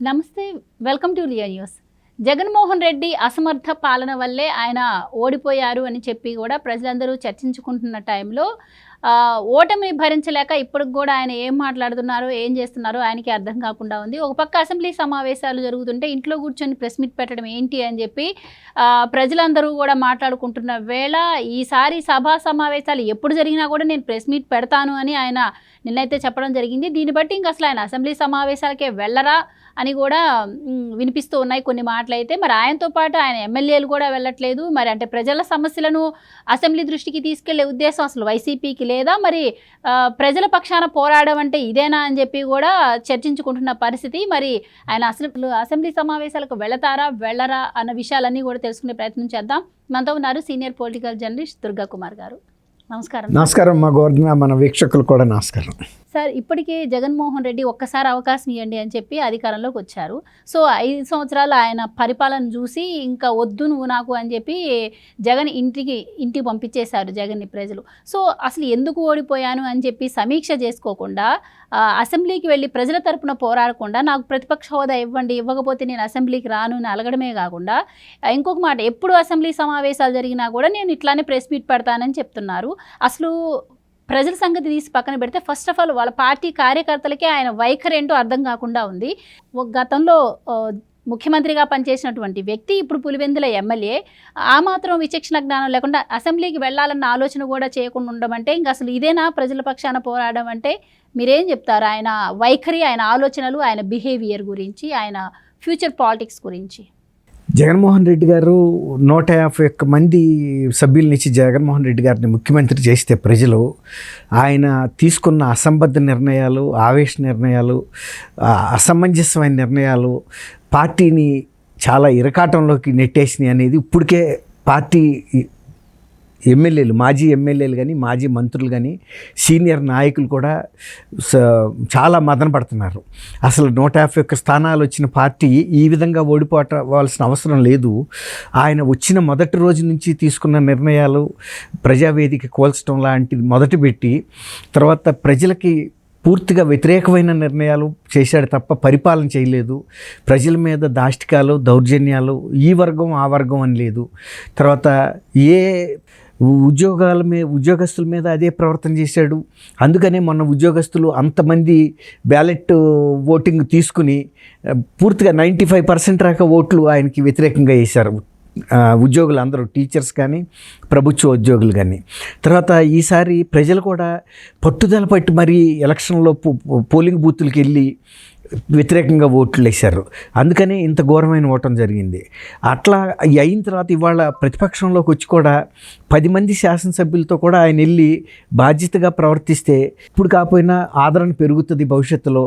నమస్తే, welcome to లియా news. Jaganmohan Reddy అసమర్థ పాలన వల్లే ఆయన ఓడిపోయారు అని చెప్పి కూడా ప్రజలందరూ చర్చించుకుంటున్న టైంలో ఓటమిని భరించలేక ఇప్పటికి కూడా ఆయన ఏం మాట్లాడుతున్నారో ఏం చేస్తున్నారో ఆయనకి అర్థం కాకుండా ఉంది. ఒక పక్క అసెంబ్లీ సమావేశాలు జరుగుతుంటే ఇంట్లో కూర్చొని ప్రెస్ మీట్ పెట్టడం ఏంటి అని చెప్పి ప్రజలందరూ కూడా మాట్లాడుకుంటున్న వేళ ఈసారి సభా సమావేశాలు ఎప్పుడు జరిగినా కూడా నేను ప్రెస్ మీట్ పెడతాను అని ఆయన నిన్నైతే చెప్పడం జరిగింది. దీన్ని బట్టి ఇంక అసలు ఆయన అసెంబ్లీ సమావేశాలకే వెళ్ళరా అని కూడా వినిపిస్తూ ఉన్నాయి కొన్ని మాటలు. అయితే మరి ఆయనతో పాటు ఆయన ఎమ్మెల్యేలు కూడా వెళ్ళట్లేదు. మరి అంటే ప్రజల సమస్యలను అసెంబ్లీ దృష్టికి తీసుకెళ్లే ఉద్దేశం అసలు వైసీపీకి లేదా, మరి ప్రజల పక్షాన పోరాడడం అంటే ఇదేనా అని చెప్పి కూడా చర్చించుకుంటున్న పరిస్థితి. మరి ఆయన అసలు అసెంబ్లీ సమావేశాలకు వెళ్ళరా అన్న విషయాలన్నీ కూడా తెలుసుకునే ప్రయత్నం చేద్దాం. మనతో ఉన్నారు senior political journalist Durga Kumar గారు. నమస్కారం. నమస్కారం మా గోవర్ధన, మన వీక్షకులు కూడా నమస్కారం. సార్, ఇప్పటికే జగన్మోహన్ రెడ్డి ఒక్కసారి అవకాశం ఇవ్వండి అని చెప్పి అధికారంలోకి వచ్చారు. సో 5 సంవత్సరాలు ఆయన పరిపాలన చూసి ఇంకా వద్దు నువ్వు నాకు అని చెప్పి జగన్ ఇంటికి పంపించేశారు జగన్ని ప్రజలు. సో అసలు ఎందుకు ఓడిపోయాను అని చెప్పి సమీక్ష చేసుకోకుండా, అసెంబ్లీకి వెళ్ళి ప్రజల తరపున పోరాడకుండా నాకు ప్రతిపక్ష హోదా ఇవ్వండి, ఇవ్వకపోతే నేను అసెంబ్లీకి రాను అని అలగడమే కాకుండా ఇంకొక మాట, ఎప్పుడు అసెంబ్లీ సమావేశాలు జరిగినా కూడా నేను ఇట్లానే ప్రెస్ మీట్ పెడతానని చెప్తున్నారు. అసలు ప్రజల సంగతి తీసి పక్కన పెడితే ఫస్ట్ ఆఫ్ ఆల్ వాళ్ళ పార్టీ కార్యకర్తలకే ఆయన వైఖరి ఏంటో అర్థం కాకుండా ఉంది. గతంలో ముఖ్యమంత్రిగా పనిచేసినటువంటి వ్యక్తి ఇప్పుడు పులివెందుల ఎమ్మెల్యే, ఆ మాత్రం విచక్షణ జ్ఞానం లేకుండా అసెంబ్లీకి వెళ్ళాలన్న ఆలోచన కూడా చేయకుండా ఉండమంటే ఇంకా అసలు ఇదేనా ప్రజల పక్షాన పోరాడడం అంటే? మీరేం చెప్తారు ఆయన వైఖరి, ఆయన ఆలోచనలు, ఆయన బిహేవియర్ గురించి, ఆయన ఫ్యూచర్ పాలిటిక్స్ గురించి? జగన్మోహన్ రెడ్డి గారు 151 మంది సభ్యులనిచ్చి జగన్మోహన్ రెడ్డి గారిని ముఖ్యమంత్రి చేస్తే ప్రజలు ఆయన తీసుకున్న అసంబద్ధ నిర్ణయాలు, ఆవేశ నిర్ణయాలు, అసమంజసమైన నిర్ణయాలు పార్టీని చాలా ఇరకాటంలోకి నెట్టేసినాయి అనేది ఇప్పటికే పార్టీ ఎమ్మెల్యేలు, మాజీ ఎమ్మెల్యేలు కానీ మాజీ మంత్రులు కానీ సీనియర్ నాయకులు కూడా చాలా మదన పడుతున్నారు. అసలు 151 స్థానాలు వచ్చిన పార్టీ ఈ విధంగా ఓడిపోవాల్సిన అవసరం లేదు. ఆయన వచ్చిన మొదటి రోజు నుంచి తీసుకున్న నిర్ణయాలు ప్రజావేదిక కోల్చడం లాంటిది మొదటి పెట్టి తర్వాత ప్రజలకి పూర్తిగా వ్యతిరేకమైన నిర్ణయాలు చేశాడు తప్ప పరిపాలన చేయలేదు. ప్రజల మీద దాష్టికాలు, దౌర్జన్యాలు, ఈ వర్గం ఆ వర్గం అని లేదు. తర్వాత ఉద్యోగస్తుల మీద అదే ప్రవర్తన చేశాడు. అందుకనే మొన్న ఉద్యోగస్తులు అంతమంది బ్యాలెట్ ఓటింగ్ తీసుకుని పూర్తిగా 95% రాక ఓట్లు ఆయనకి వ్యతిరేకంగా వేశారు ఉద్యోగులు అందరూ, టీచర్స్ కానీ ప్రభుత్వ ఉద్యోగులు కానీ. తర్వాత ఈసారి ప్రజలు కూడా పట్టుదల పట్టి మరీ ఎలక్షన్లో పోలింగ్ బూతులకి వెళ్ళి వ్యతిరేకంగా ఓట్లు వేశారు. అందుకనే ఇంత ఘోరమైన ఓటం జరిగింది. అట్లా అయిన తర్వాత ఇవాళ ప్రతిపక్షంలోకి వచ్చి కూడా 10 మంది శాసనసభ్యులతో కూడా ఆయన వెళ్ళి బాధ్యతగా ప్రవర్తిస్తే ఇప్పుడు కాకపోయినా ఆదరణ పెరుగుతుంది, భవిష్యత్తులో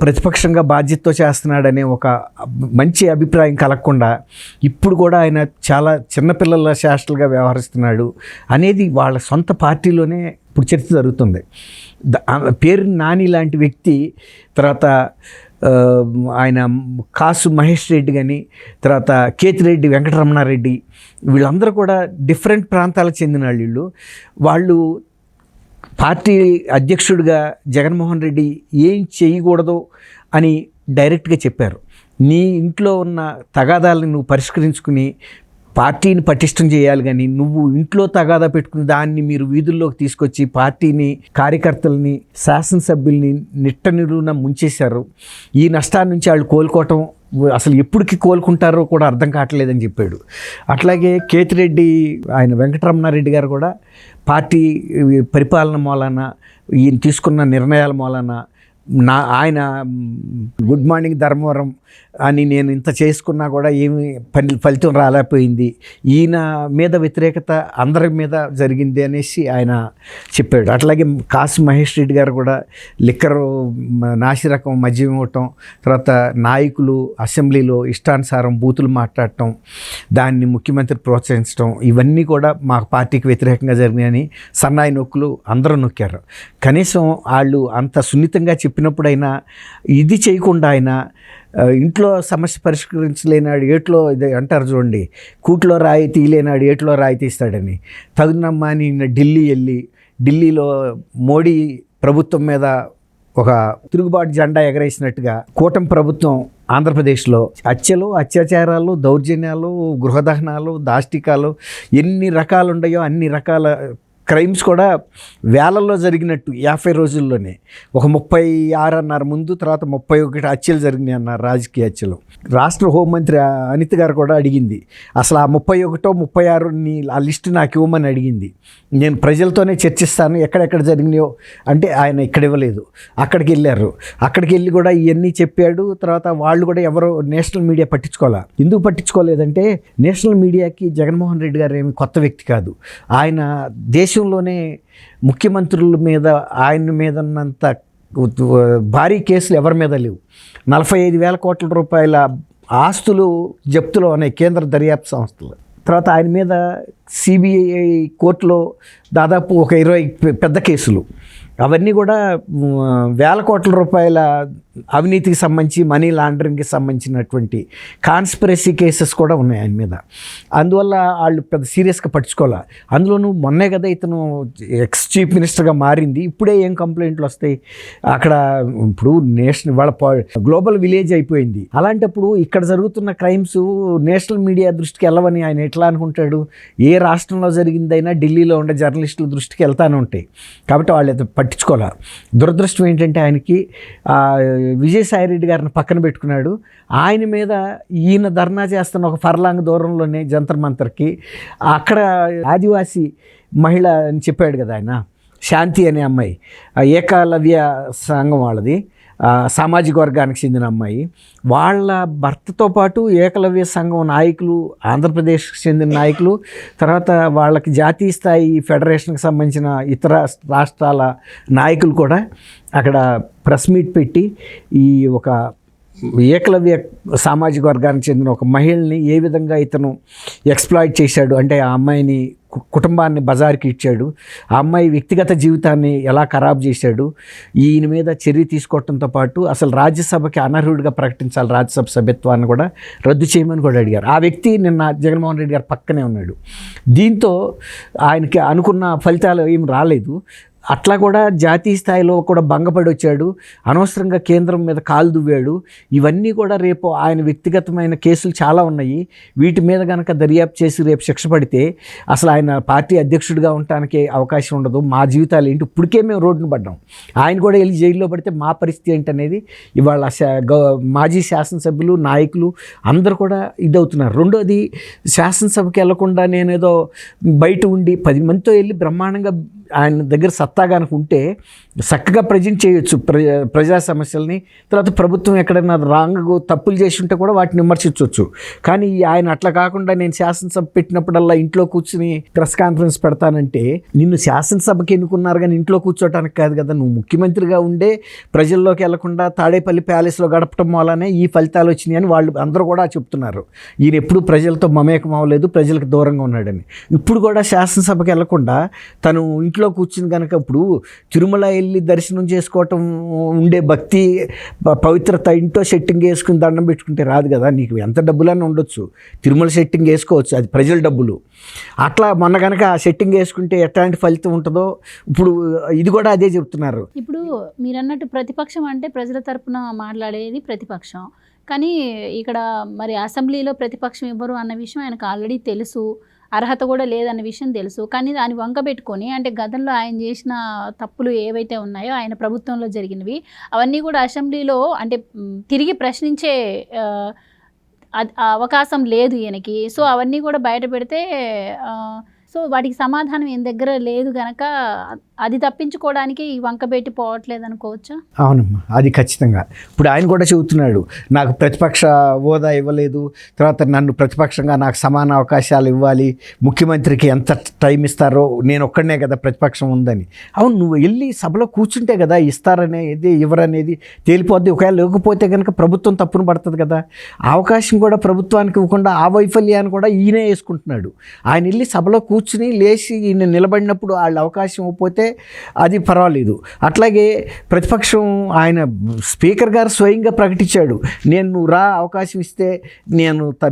ప్రతిపక్షంగా బాధ్యతతో చేస్తున్నాడనే ఒక మంచి అభిప్రాయం కలగకుండా ఇప్పుడు కూడా ఆయన చాలా చిన్నపిల్లల శాస్త్రలుగా వ్యవహరిస్తున్నాడు అనేది వాళ్ళ సొంత పార్టీలోనే ఇప్పుడు చర్చ జరుగుతుంది. పేరు నాని లాంటి వ్యక్తి, తర్వాత ఆయన కాసు మహేష్ రెడ్డి కానీ, తర్వాత కేతిరెడ్డి వెంకటరమణారెడ్డి, వీళ్ళందరూ కూడా డిఫరెంట్ ప్రాంతాలకు చెందిన వాళ్ళు పార్టీ అధ్యక్షుడిగా జగన్మోహన్ రెడ్డి ఏం చేయకూడదు అని డైరెక్ట్గా చెప్పారు. నీ ఇంట్లో ఉన్న తగాదాలను నువ్వు పరిష్కరించుకుని పార్టీని పటిష్టం చేయాలి, కానీ నువ్వు ఇంట్లో తగాదా పెట్టుకుని దాన్ని మీరు వీధుల్లోకి తీసుకొచ్చి పార్టీని, కార్యకర్తలని, శాసనసభ్యుల్ని నిట్టనిరున ముంచేశారు. ఈ నష్టాల నుంచి వాళ్ళు కోలుకోవటం అసలు ఎప్పటికి కోలుకుంటారో కూడా అర్థం కావట్లేదని చెప్పాడు. అట్లాగే కేతిరెడ్డి, ఆయన వెంకటరమణారెడ్డి గారు కూడా పార్టీ పరిపాలన మూలాన, ఈయన తీసుకున్న నిర్ణయాల మూలాన ఆయన గుడ్ మార్నింగ్ ధర్మవరం అని నేను ఇంత చేసుకున్నా కూడా ఏమి ఫలితం రాలేకపోయింది, ఈయన మీద వ్యతిరేకత అందరి మీద జరిగింది అనేసి ఆయన చెప్పాడు. అట్లాగే కాసు మహేష్ రెడ్డి గారు కూడా లిక్కర్, నాసిరకం మద్యం ఇవ్వటం, తర్వాత నాయకులు అసెంబ్లీలో ఇష్టానుసారం బూతులు మాట్లాడటం, దాన్ని ముఖ్యమంత్రి ప్రోత్సహించడం, ఇవన్నీ కూడా మా పార్టీకి వ్యతిరేకంగా జరిగినాయని సన్నాయి నొక్కులు అందరూ నొక్కారు. కనీసం వాళ్ళు అంత సున్నితంగా చెప్పినప్పుడైనా ఇది చేయకుండా ఆయన ఇంట్లో సమస్య పరిష్కరించలేనాడు ఏట్లో, ఇది అంటారు చూడండి, కూట్లో రాయి తీయలేనాడు ఏట్లో రాయి తీస్తాడని, తగునమ్మా అని ఢిల్లీలో మోడీ ప్రభుత్వం మీద ఒక తిరుగుబాటు జెండా ఎగరేసినట్టుగా కూటమి ప్రభుత్వం ఆంధ్రప్రదేశ్లో హత్యలు, అత్యాచారాలు, దౌర్జన్యాలు, గృహదహనాలు, దాష్టికాలు ఎన్ని రకాలు ఉన్నాయో అన్ని రకాల క్రైమ్స్ కూడా వేలల్లో జరిగినట్టు 50 రోజుల్లోనే ఒక 36 అన్నారు ముందు, తర్వాత 31 హత్యలు జరిగినాయి అన్నారు, రాజకీయ హత్యలు. రాష్ట్ర హోంమంత్రి అనిత గారు కూడా అడిగింది, అసలు ఆ 31, 36 ఆ లిస్టు నాకు ఇవ్వమని అడిగింది. నేను ప్రజలతోనే చర్చిస్తాను ఎక్కడెక్కడ జరిగినాయో అంటే ఆయన ఇక్కడ ఇవ్వలేదు. అక్కడికి వెళ్ళారు, అక్కడికి వెళ్ళి కూడా ఇవన్నీ చెప్పాడు. తర్వాత వాళ్ళు కూడా ఎవరో నేషనల్ మీడియా పట్టించుకోవాలా. ఎందుకు పట్టించుకోలేదంటే నేషనల్ మీడియాకి జగన్మోహన్ రెడ్డి గారు ఏమి కొత్త వ్యక్తి కాదు. ఆయన దేశంలోనే ముఖ్యమంత్రుల మీద ఆయన మీద ఉన్నంత భారీ కేసులు ఎవరి మీద లేవు. 45,000 కోట్ల రూపాయల ఆస్తులు జప్తులో ఉన్నాయి కేంద్ర దర్యాప్తు సంస్థలు. తర్వాత ఆయన మీద సిబిఐ కోర్టులో దాదాపు ఒక 20 పెద్ద కేసులు, అవన్నీ కూడా వేల కోట్ల రూపాయల అవినీతికి సంబంధించి మనీ లాండరింగ్కి సంబంధించినటువంటి కాన్స్పిరసీ కేసెస్ కూడా ఉన్నాయి ఆయన మీద. అందువల్ల వాళ్ళు పెద్ద సీరియస్గా పట్టించుకోవాలి. అందులోనూ మొన్నే కదా ఇతను ఎక్స్ చీఫ్ మినిస్టర్గా మారింది, ఇప్పుడే ఏం కంప్లైంట్లు వస్తాయి అక్కడ. ఇప్పుడు నేషనల్ వాళ్ళ గ్లోబల్ విలేజ్ అయిపోయింది. అలాంటప్పుడు ఇక్కడ జరుగుతున్న క్రైమ్స్ నేషనల్ మీడియా దృష్టికి వెళ్ళవని ఆయన ఎట్లా అనుకుంటాడు? ఏ రాష్ట్రంలో జరిగిందైనా ఢిల్లీలో ఉండే జర్నలిస్టుల దృష్టికి వెళ్తానే ఉంటాయి. కాబట్టి వాళ్ళు పట్టించుకోవాలి. దురదృష్టం ఏంటంటే ఆయనకి విజయసాయిరెడ్డి గారిని పక్కన పెట్టుకున్నాడు. ఆయన మీద ఈయన ధర్నా చేస్తున్న ఒక ఫర్లాంగ్ దూరంలోనే జంతర్ మంతర్కి అక్కడ ఆదివాసీ మహిళ అని చెప్పాడు కదా ఆయన, శాంతి అనే అమ్మాయి, ఏకలవ్య సంఘం వాళ్ళది, సామాజిక వర్గానికి చెందిన అమ్మాయి, వాళ్ళ భర్తతో పాటు ఏకలవ్య సంఘం నాయకులు, ఆంధ్రప్రదేశ్కి చెందిన నాయకులు, తర్వాత వాళ్ళకి జాతీయ స్థాయి ఫెడరేషన్కి సంబంధించిన ఇతర రాష్ట్రాల నాయకులు కూడా అక్కడ ప్రెస్ మీట్ పెట్టి ఈ ఒక ఏకలవ్య సామాజిక వర్గానికి చెందిన ఒక మహిళని ఏ విధంగా ఇతను ఎక్స్ప్లాయిట్ చేశాడు అంటే ఆ అమ్మాయిని కుటుంబాన్ని బజార్కి ఇచ్చాడు, ఆ అమ్మాయి వ్యక్తిగత జీవితాన్ని ఎలా ఖరాబ్ చేశాడు, ఈయన మీద చర్య తీసుకోవడంతో పాటు అసలు రాజ్యసభకి అనర్హుడిగా ప్రకటించాలి, రాజ్యసభ సభ్యత్వాన్ని కూడా రద్దు చేయమని కూడా అడిగారు. ఆ వ్యక్తి నిన్న జగన్మోహన్ రెడ్డి గారు పక్కనే ఉన్నాడు. దీంతో ఆయనకి అనుకున్న ఫలితాలు ఏం రాలేదు. అట్లా కూడా జాతీయ స్థాయిలో కూడా భంగపడి వచ్చాడు, అనవసరంగా కేంద్రం మీద కాలు దువ్వాడు. ఇవన్నీ కూడా రేపు ఆయన వ్యక్తిగతమైన కేసులు చాలా ఉన్నాయి. వీటి మీద కనుక దర్యాప్తు చేసి రేపు శిక్ష పడితే అసలు ఆయన పార్టీ అధ్యక్షుడిగా ఉండటానికి అవకాశం ఉండదు. మా జీవితాలు ఏంటి, ఇప్పటికే మేము రోడ్డును పడ్డాం, ఆయన కూడా వెళ్ళి జైల్లో పడితే మా పరిస్థితి ఏంటనేది ఇవాళ మాజీ శాసనసభ్యులు, నాయకులు అందరూ కూడా ఇదవుతున్నారు. రెండోది, శాసనసభకి వెళ్లకుండా నేనేదో బయట ఉండి 10 మందితో వెళ్ళి బ్రహ్మాండంగా ఆయన దగ్గర సత్తాగానికి ఉంటే చక్కగా ప్రజెంట్ చేయొచ్చు ప్రజా సమస్యల్ని. తర్వాత ప్రభుత్వం ఎక్కడైనా రాంగ్ తప్పులు చేసి ఉంటే కూడా వాటిని విమర్శించవచ్చు. కానీ ఆయన అట్లా కాకుండా నేను శాసనసభ పెట్టినప్పుడల్లా ఇంట్లో కూర్చుని ప్రెస్ కాన్ఫరెన్స్ పెడతానంటే, నిన్ను శాసనసభకి ఎన్నుకున్నారు కానీ ఇంట్లో కూర్చోటానికి కాదు కదా. నువ్వు ముఖ్యమంత్రిగా ఉండే ప్రజల్లోకి వెళ్లకుండా తాడేపల్లి ప్యాలెస్లో గడపటం వల్లనే ఈ ఫలితాలు వచ్చినాయి అని వాళ్ళు అందరూ కూడా చెప్తున్నారు. ఈయన ఎప్పుడు ప్రజలతో మమేకం అవ్వలేదు, ప్రజలకు దూరంగా ఉన్నాడని. ఇప్పుడు కూడా శాసనసభకి వెళ్లకుండా తను ఇంట్లో కూర్చుని కనుక, ఇప్పుడు తిరుమల వెళ్ళి దర్శనం చేసుకోవటం ఉండే భక్తి పవిత్రత ఇంట్లో సెట్టింగ్ వేసుకుని దండం పెట్టుకుంటే రాదు కదా. నీకు ఎంత డబ్బులన్నా ఉండొచ్చు, తిరుమల సెట్టింగ్ వేసుకోవచ్చు, అది ప్రజల డబ్బులు. అట్లా మొన్న కనుక ఆ సెట్టింగ్ వేసుకుంటే ఎట్లాంటి ఫలితం ఉంటుందో ఇప్పుడు ఇది కూడా అదే చెప్తున్నారు. ఇప్పుడు మీరు అన్నట్టు ప్రతిపక్షం అంటే ప్రజల తరపున మాట్లాడేది ప్రతిపక్షం, కానీ ఇక్కడ మరి అసెంబ్లీలో ప్రతిపక్షం ఇవ్వరు అన్న విషయం ఆయనకు ఆల్రెడీ తెలుసు, అర్హత కూడా లేదన్న విషయం తెలుసు. కానీ దాన్ని వంకబెట్టుకొని, అంటే గతంలో ఆయన చేసిన తప్పులు ఏవైతే ఉన్నాయో ఆయన ప్రభుత్వంలో జరిగినవి అవన్నీ కూడా అసెంబ్లీలో అంటే తిరిగి ప్రశ్నించే అవకాశం లేదు ఈయనకి. సో అవన్నీ కూడా బయట పెడితే సో వాటికి సమాధానం ఈయన దగ్గర లేదు కనుక అది తప్పించుకోవడానికి ఈ వంకబెట్టి పోవట్లేదు అనుకోవచ్చా? అవునమ్మా, అది ఖచ్చితంగా. ఇప్పుడు ఆయన కూడా చెబుతున్నాడు, నాకు ప్రతిపక్ష హోదా ఇవ్వలేదు, తర్వాత నన్ను ప్రతిపక్షంగా నాకు సమాన అవకాశాలు ఇవ్వాలి, ముఖ్యమంత్రికి ఎంత టైం ఇస్తారో, నేను ఒక్కడనే కదా ప్రతిపక్షం ఉందని. అవును, నువ్వు వెళ్ళి సభలో కూర్చుంటే కదా ఇస్తారనేది ఇవ్వరనేది తేలిపోద్ది. ఒకవేళ లేకపోతే కనుక ప్రభుత్వం తప్పును పడుతుంది కదా. ఆ అవకాశం కూడా ప్రభుత్వానికి ఇవ్వకుండా ఆ వైఫల్యాన్ని కూడా ఈయనే వేసుకుంటున్నాడు. ఆయన వెళ్ళి సభలో కూర్చుని లేచి ఈయన నిలబడినప్పుడు వాళ్ళ అవకాశం ఇవ్వకపోతే అది పర్వాలేదు. అట్లాగే ప్రతిపక్షం ఆయన స్పీకర్ గారు స్వయంగా ప్రకటించాడు, నేను నువ్వు రా అవకాశం ఇస్తే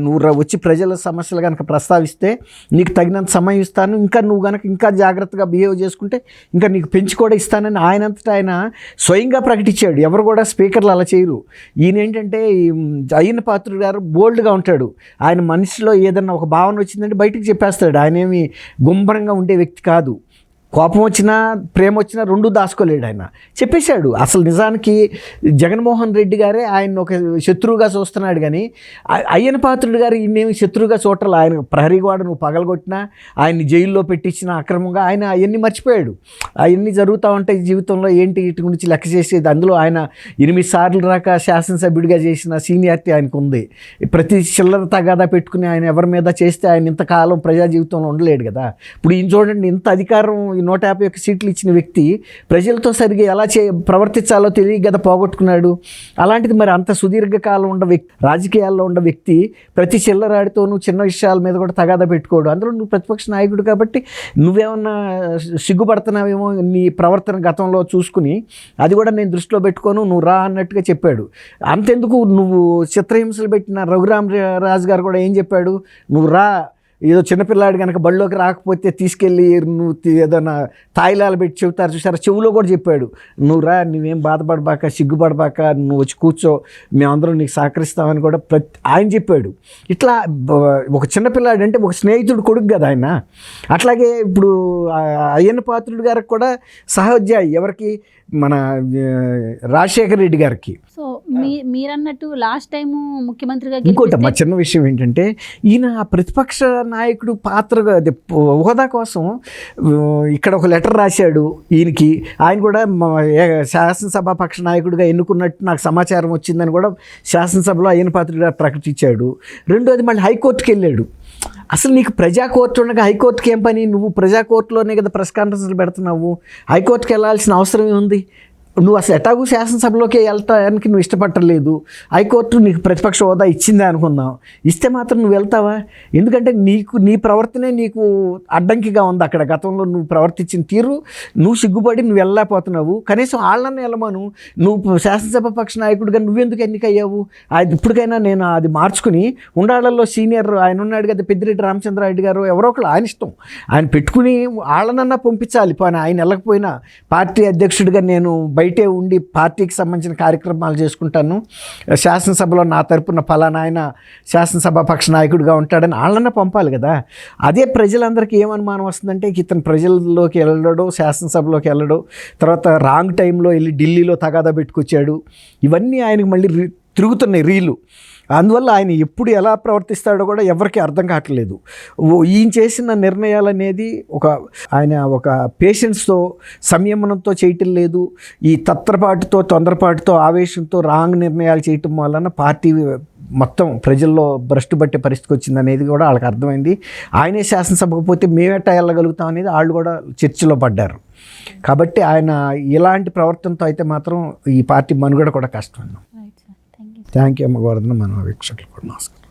నువ్వు వచ్చి ప్రజల సమస్యలు కనుక ప్రస్తావిస్తే నీకు తగినంత సమయం ఇస్తాను, ఇంకా నువ్వు కనుక ఇంకా జాగ్రత్తగా బిహేవ్ చేసుకుంటే ఇంకా నీకు పెంచి కూడా ఇస్తానని ఆయనంతటా ఆయన స్వయంగా ప్రకటించాడు. ఎవరు కూడా స్పీకర్లు అలా చేయరు. ఈయన ఏంటంటే అయ్యన్న పాత్రుడు గారు బోల్డ్గా ఉంటాడు. ఆయన మనిషిలో ఏదన్నా ఒక భావన వచ్చిందంటే బయటికి చెప్పేస్తాడు. ఆయన ఏమి గుంభరంగా ఉండే వ్యక్తి కాదు. కోపం వచ్చినా ప్రేమ వచ్చినా రెండూ దాచుకోలేడు. ఆయన చెప్పేశాడు. అసలు నిజానికి జగన్మోహన్ రెడ్డి గారే ఆయన ఒక శత్రువుగా చూస్తున్నాడు, కానీ అయ్యన్న పాత్రుడు గారు ఈయనేమి శత్రువుగా చూడాలి. ఆయన ప్రహరీ గోడ నువ్వు పగలగొట్టినా, ఆయన్ని జైల్లో పెట్టించిన అక్రమంగా ఆయన అవన్నీ మర్చిపోయాడు. అవన్నీ జరుగుతూ ఉంటాయి జీవితంలో, ఏంటి వీటి గురించి లెక్క చేసేది. అందులో ఆయన 8 సార్లు రాక శాసనసభ్యుడిగా చేసిన సీనియారిటీ ఆయనకు ఉంది. ప్రతి చిల్లర తగాదా పెట్టుకుని ఆయన ఎవరి మీద చేస్తే ఆయన ఇంతకాలం ప్రజా జీవితంలో ఉండలేడు కదా. ఇప్పుడు ఈయన చూడండి, ఇంత అధికారం 151 సీట్లు ఇచ్చిన వ్యక్తి ప్రజలతో సరిగ్గా ఎలా ప్రవర్తించాలో తెలియ కదా పోగొట్టుకున్నాడు. అలాంటిది మరి అంత సుదీర్ఘకాలం ఉన్న వ్యక్తి, రాజకీయాల్లో ఉన్న వ్యక్తి ప్రతి చిల్లరాడితోనూ చిన్న విషయాల మీద కూడా తగాదా పెట్టుకోడు. అందులో నువ్వు ప్రతిపక్ష నాయకుడు కాబట్టి నువ్వేమన్నా సిగ్గుపడుతున్నావేమో నీ ప్రవర్తన గతంలో చూసుకుని, అది కూడా నేను దృష్టిలో పెట్టుకోను, నువ్వు రా అన్నట్టుగా చెప్పాడు. అంతెందుకు, నువ్వు చిత్రహింసలు పెట్టిన రఘురామ్ రాజు గారు కూడా ఏం చెప్పాడు, నువ్వు రా, ఏదో చిన్నపిల్లాడు కనుక బళ్ళోకి రాకపోతే తీసుకెళ్ళి నువ్వు ఏదైనా తాయిలాలు పెట్టి చెబుతారు చూసారా, చెవులో కూడా చెప్పాడు, నువ్వు రా, నువ్వేం బాధపడబాక, సిగ్గుపడబాక, నువ్వు వచ్చి కూర్చో, మేమందరం నీకు సహకరిస్తామని కూడా ఆయన చెప్పాడు. ఇట్లా ఒక చిన్నపిల్లాడు అంటే ఒక స్నేహితుడు కొడుకు కదా ఆయన. అట్లాగే ఇప్పుడు అయ్యన్న పాత్రుడు గారికి కూడా సహోద్యాయి, ఎవరికి, మన రాజశేఖర రెడ్డి గారికి. సో మీరన్నట్టు లాస్ట్ టైం ముఖ్యమంత్రిగా ఇంకోటి మా చిన్న విషయం ఏంటంటే, ఈయన ప్రతిపక్ష నాయకుడు పాత్రగా హోదా కోసం ఇక్కడ ఒక లెటర్ రాశాడు ఈయనకి. ఆయన కూడా శాసనసభ పక్ష నాయకుడిగా ఎన్నుకున్నట్టు నాకు సమాచారం వచ్చిందని కూడా శాసనసభలో అయ్యన్న పాత్రుడు గారు ప్రకటించాడు. రెండోది మళ్ళీ హైకోర్టుకి వెళ్ళాడు. అసలు నీకు ప్రజా కోర్టు ఉండగా హైకోర్టుకి ఏం పని? నువ్వు ప్రజా కోర్టులోనే కదా ప్రెస్ కాన్ఫరెన్స్లు పెడుతున్నావు. హైకోర్టుకి వెళ్ళాల్సిన అవసరం ఏముంది? నువ్వు అసలు ఎటాగు శాసనసభలోకి వెళ్తానికి నువ్వు ఇష్టపడలేదు. హైకోర్టు నీకు ప్రతిపక్ష హోదా ఇచ్చిందే అనుకుందాం, ఇస్తే మాత్రం నువ్వు వెళ్తావా? ఎందుకంటే నీ ప్రవర్తనే నీకు అడ్డంకిగా ఉంది. అక్కడ గతంలో నువ్వు ప్రవర్తించిన తీరు నువ్వు సిగ్గుపడి నువ్వు వెళ్ళలేకపోతున్నావు. కనీసం వాళ్ళని వెళ్ళమను. నువ్వు శాసనసభ పక్ష నాయకుడిగా నువ్వెందుకు ఎన్నికయ్యావు? అది ఇప్పటికైనా నేను అది మార్చుకుని, ఉండాళ్ళల్లో సీనియర్ ఆయన ఉన్నాడు కదా, పెద్దిరెడ్డి రామచంద్రారెడ్డి గారు, ఎవరో ఒకరు, ఆయన ఇష్టం, ఆయన పెట్టుకుని వాళ్ళనన్నా పంపించాలి. పోనీ ఆయన వెళ్ళకపోయినా పార్టీ అధ్యక్షుడిగా నేను బయటే ఉండి పార్టీకి సంబంధించిన కార్యక్రమాలు చేసుకుంటాను, శాసనసభలో నా తరపున ఫలానా ఆయన శాసనసభ పక్ష నాయకుడిగా ఉంటాడని వాళ్ళన్నా పంపాలి కదా. అదే ప్రజలందరికీ ఏమనుమానం వస్తుందంటే, ఇతను ప్రజల్లోకి వెళ్ళడో శాసనసభలోకి వెళ్ళడో, తర్వాత రాంగ్ టైంలో వెళ్ళి ఢిల్లీలో తగాదా పెట్టుకొచ్చాడు. ఇవన్నీ ఆయనకు మళ్ళీ తిరుగుతున్నాయి రీలు. అందువల్ల ఆయన ఎప్పుడు ఎలా ప్రవర్తిస్తాడో కూడా ఎవరికి అర్థం కావట్లేదు. ఈయన చేసిన నిర్ణయాలు అనేది ఆయన ఒక పేషెన్స్తో, సంయమనంతో చేయటం లేదు. ఈ తొందరపాటుతో ఆవేశంతో రాంగ్ నిర్ణయాలు చేయటం వలన పార్టీ మొత్తం ప్రజల్లో భ్రష్టు పట్టే పరిస్థితికి వచ్చింది అనేది కూడా వాళ్ళకి అర్థమైంది. ఆయనే శాసనసభకు పోతే మేమెట్టా వెళ్ళగలుగుతాం అనేది వాళ్ళు కూడా చర్చలో పడ్డారు. కాబట్టి ఆయన ఇలాంటి ప్రవర్తనతో అయితే మాత్రం ఈ పార్టీ మనుగడ కూడా కష్టం. థ్యాంక్ యూ అమ్మ గోవర్ధన, మన వీక్షకులు కూడా నమస్కారం.